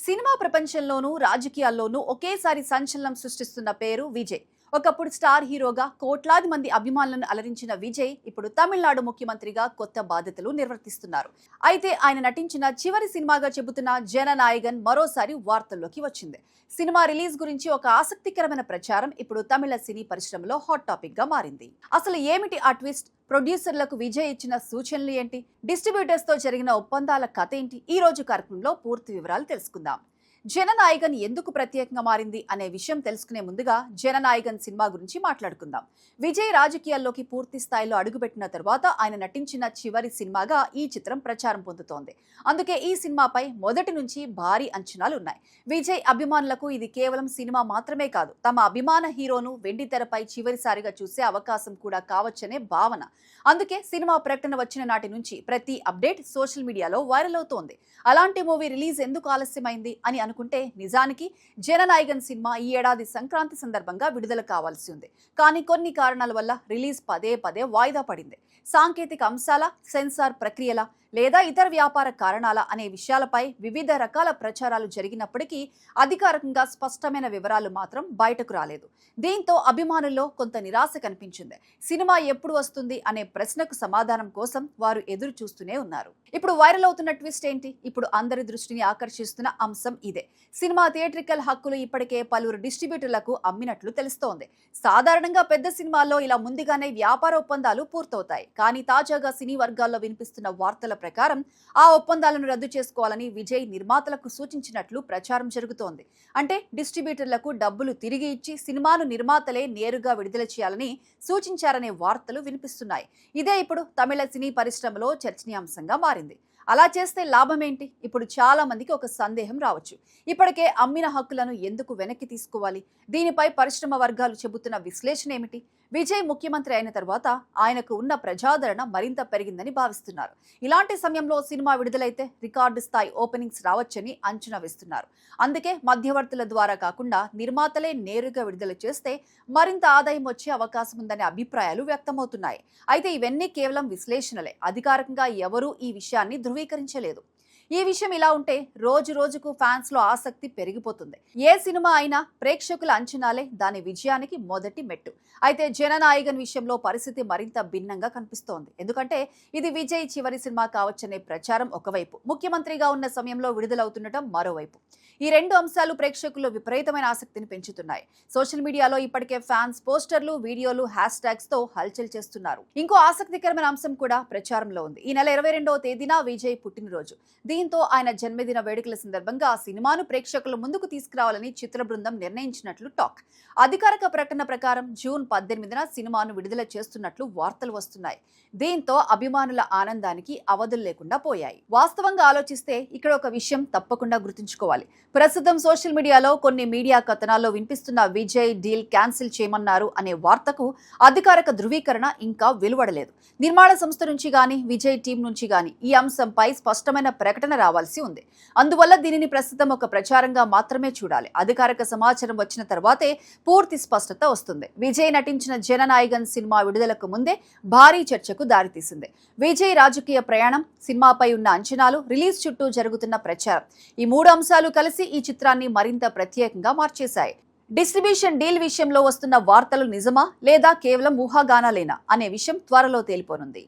Cinema ప్రపంచంలోనూ రాజకీయాల్లోనూ ఒకేసారి సంచలనం సృష్టిస్తున్న పేరు విజయ్. ఒకప్పుడు స్టార్ హీరోగా కోట్లాది మంది అభిమానులను అలరించిన విజయ్ ఇప్పుడు తమిళనాడు ముఖ్యమంత్రిగా కొత్త బాధ్యతలు నిర్వర్తిస్తున్నారు. అయితే ఆయన నటించిన చివరి సినిమాగా చెబుతున్న జననాయగన్ మరోసారి వార్తల్లోకి వచ్చింది. సినిమా రిలీజ్ గురించి ఒక ఆసక్తికరమైన ప్రచారం ఇప్పుడు తమిళ సినీ పరిశ్రమలో హాట్ టాపిక్ గా మారింది. అసలు ఏమిటి ఆ ట్విస్ట్? ప్రొడ్యూసర్లకు విజయ్ ఇచ్చిన సూచనలు ఏంటి? డిస్ట్రిబ్యూటర్స్ తో జరిగిన ఒప్పందాల కథ ఏంటి? ఈ రోజు కార్యక్రమంలో పూర్తి వివరాలు తెలుసుకుందాం. జననాయగన్ ఎందుకు ప్రత్యేకంగా మారింది అనే విషయం తెలుసుకునే ముందుగా జననాయగన్ సినిమా గురించి మాట్లాడుకుందాం. విజయ్ రాజకీయాల్లోకి పూర్తి స్థాయిలో అడుగుపెట్టిన తర్వాత ఆయన నటించిన చివరి సినిమాగా ఈ చిత్రం ప్రచారం పొందుతోంది. అందుకే ఈ సినిమాపై మొదటి నుంచి భారీ అంచనాలు ఉన్నాయి. విజయ్ అభిమానులకు ఇది కేవలం సినిమా మాత్రమే కాదు, తమ అభిమాన హీరోను వెండి తెరపై చివరిసారిగా చూసే అవకాశం కూడా కావచ్చనే భావన. అందుకే సినిమా ప్రకటన వచ్చిన నాటి నుంచి ప్రతి అప్డేట్ సోషల్ మీడియాలో వైరల్ అవుతోంది. అలాంటి మూవీ రిలీజ్ ఎందుకు ఆలస్యమైంది అని అనుకుంటే నిజానికి జననాయగన్ సినిమా ఈ ఏడాది సంక్రాంతి సందర్భంగా విడుదల కావాల్సి ఉంది. కానీ కొన్ని కారణాల వల్ల రిలీజ్ పదే వాయిదా పడింది. సాంకేతిక అంశాల, సెన్సార్ ప్రక్రియల లేదా ఇతర వ్యాపార కారణాల అనే విషయాలపై వివిధ రకాల ప్రచారాలు జరిగినప్పటికీ అధికారికంగా స్పష్టమైన వివరాలు మాత్రం బయటకు రాలేదు. దీంతో అభిమానుల్లో కొంత నిరాశ కనిపించింది. సినిమా ఎప్పుడు వస్తుంది అనే ప్రశ్నకు సమాధానం కోసం వారు ఎదురు చూస్తూనే ఉన్నారు. ఇప్పుడు వైరల్ అవుతున్న ట్విస్ట్ ఏంటి? ఇప్పుడు అందరి దృష్టిని ఆకర్షిస్తున్న అంశం ఇదే. సినిమా థియేట్రికల్ హక్కులు ఇప్పటికే పలువురు డిస్ట్రిబ్యూటర్లకు అమ్మినట్లు తెలుస్తోంది. సాధారణంగా పెద్ద సినిమాల్లో ఇలా ముందుగానే వ్యాపార ఒప్పందాలు పూర్తవుతాయి. కానీ తాజాగా సినీ వర్గాల్లో వినిపిస్తున్న వార్తల ప్రకారం ఆ ఒప్పందాలను రద్దు చేసుకోవాలని విజయ్ నిర్మాతలకు సూచించినట్లు ప్రచారం జరుగుతోంది. అంటే డిస్ట్రిబ్యూటర్లకు డబ్బులు తిరిగి ఇచ్చి సినిమాను నిర్మాతలే నేరుగా విడుదల చేయాలని సూచించారనే వార్తలు వినిపిస్తున్నాయి. ఇదే ఇప్పుడు తమిళ సినీ పరిశ్రమలో చర్చనీయాంశంగా మారింది. అలా చేస్తే లాభం ఏంటి? ఇప్పుడు చాలా మందికి ఒక సందేహం రావచ్చు. ఇప్పటికే అమ్మిన హక్కులను ఎందుకు వెనక్కి తీసుకోవాలి? దీనిపై పరిశ్రమ వర్గాలు చెబుతున్న విశ్లేషణ ఏమిటి? విజయ్ ముఖ్యమంత్రి అయిన తర్వాత ఆయనకు ఉన్న ప్రజాదరణ మరింత పెరిగిందని భావిస్తున్నారు. ఇలాంటి సమయంలో సినిమా విడుదలైతే రికార్డు స్థాయి ఓపెనింగ్స్ రావచ్చని అంచనా వేస్తున్నారు. అందుకే మధ్యవర్తుల ద్వారా కాకుండా నిర్మాతలే నేరుగా విడుదల చేస్తే మరింత ఆదాయం వచ్చే అవకాశం ఉందనే అభిప్రాయాలు వ్యక్తమవుతున్నాయి. అయితే ఇవన్నీ కేవలం విశ్లేషణలే. అధికారికంగా ఎవరూ ఈ విషయాన్ని ధృవీకరించలేదు. ఈ విషయం ఇలా ఉంటే రోజు రోజుకు ఫ్యాన్స్ లో ఆసక్తి పెరిగిపోతుంది. ఏ సినిమా అయినా ప్రేక్షకుల అంచనాలే దాని విజయానికి మొదటి మెట్టు. అయితే జననాయగన్ విషయంలో పరిస్థితి మరింత భిన్నంగా కనిపిస్తోంది. ఎందుకంటే ఇది విజయ్ చివరి సినిమా కావచ్చనే ప్రచారం ఒకవైపు, ముఖ్యమంత్రిగా ఉన్న సమయంలో విడుదలవుతుండటం మరోవైపు. ఈ రెండు అంశాలు ప్రేక్షకుల్లో విపరీతమైన ఆసక్తిని పెంచుతున్నాయి. సోషల్ మీడియాలో ఇప్పటికే ఫ్యాన్స్ పోస్టర్లు, వీడియోలు, హ్యాష్ ట్యాగ్స్ తో హల్చల్ చేస్తున్నారు. ఇంకో ఆసక్తికరమైన అంశం కూడా ప్రచారంలో ఉంది. ఈ నెల 22వ తేదీన విజయ్ పుట్టినరోజు. దీంతో ఆయన జన్మదిన వేడుకల సందర్భంగా ఆ సినిమాను ప్రేక్షకుల ముందుకు తీసుకురావాలని చిత్ర బృందం నిర్ణయించినట్లు టాక్. అధికారిక ప్రకటన ప్రకారం జూన్ 18న సినిమాను విడుదల చేస్తున్నట్లు వార్తలు వస్తున్నాయి. దీంతో అభిమానుల ఆనందానికి అవధులు లేకుండా పోయాయి. వాస్తవంగా ఆలోచిస్తే ఇక్కడ ఒక విషయం తప్పకుండా గుర్తుంచుకోవాలి. ప్రస్తుతం సోషల్ మీడియాలో కొన్ని మీడియా కథనాల్లో వినిపిస్తున్న విజయ్ డీల్ క్యాన్సిల్ చేయమన్నారు అనే వార్తకు అధికారిక ధృవీకరణ ఇంకా వెలువడలేదు. నిర్మాణ సంస్థ నుంచి గానీ, విజయ్ టీం నుంచి గానీ ఈ అంశంపై స్పష్టమైన ప్రకటన రావాల్సి ఉంది. అందువల్ల దీనిని ప్రస్తుతం ఒక ప్రచారంగా మాత్రమే చూడాలి. అధికారిక సమాచారం వచ్చిన తర్వాతే పూర్తి స్పష్టత వస్తుంది. విజయ్ నటించిన జననాయగన్ సినిమా విడుదలకు ముందే భారీ చర్చకు దారితీసింది. విజయ్ రాజకీయ ప్రయాణం, సినిమాపై ఉన్న అంచనాలు, రిలీజ్ చుట్టూ జరుగుతున్న ప్రచారం, ఈ మూడు అంశాలు కలిసి ఈ చిత్రాన్ని మరింత ప్రత్యేకంగా మార్చేశాయి. డిస్ట్రిబ్యూషన్ డీల్ విషయంలో వస్తున్న వార్తలు నిజమా లేదా కేవలం ఊహాగానాలేనా అనే విషయం త్వరలో తేలిపోనుంది.